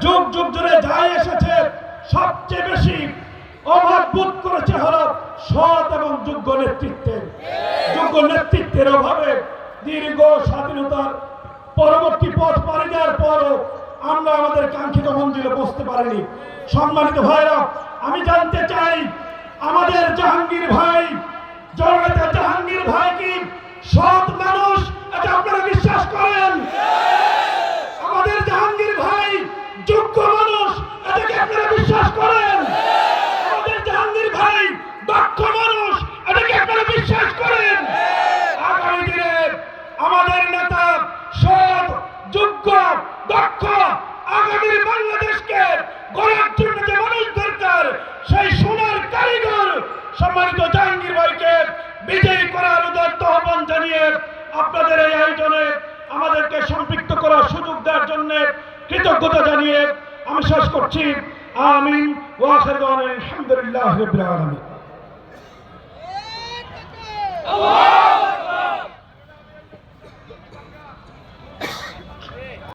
যুগ যুগ ধরে যাই এসেছে সবচেয়ে বেশি অভাব বোধ করেছে হলো সৎ এবং যোগ্য নেতৃত্বের অভাবে দীর্ঘ স্বাধীনতার পরবর্তী পথ পাড়ি দেওয়ার পরও আমরা আমাদের কাঙ্ক্ষিত মঞ্জিলে পৌঁছতে পারিনি। সম্মানিত ভাইরা, আমি জানতে চাই আমাদের জাহাঙ্গীর ভাই, জননেতা জাহাঙ্গীর ভাই কি সৎ মানুষ? এটা আপনারা বিশ্বাস করেন? আমাদের জাহাঙ্গীর ভাই যোগ্য মানুষ, এটাকে আপনারা বিশ্বাস করেন? আমাদের জাহাঙ্গীর ভাই দক্ষ মানুষ, এটাকে আপনারা বিশ্বাস করেন? আগামী দিনে আমাদের নেতা সৎ, যোগ্য, দক্ষ আগামীর বাংলাদেশকে গড়ার জন্য যে মানুষ দরকার, সেই সোনার কারিগর সম্মানিত জাহাঙ্গীর ভাইকে বিজয়ী করার উদাত্ত আহ্বান জানিয়ে আপনাদের এই আয়োজনে আমাদেরকে সম্পৃক্ত করার সুযোগ দেওয়ার জন্য কৃতজ্ঞতা জানিয়ে আমি শেষ করছি। আমিন ওয়া আখিরু দাওয়ানা আলহামদুলিল্লাহি রাব্বিল আলামিন।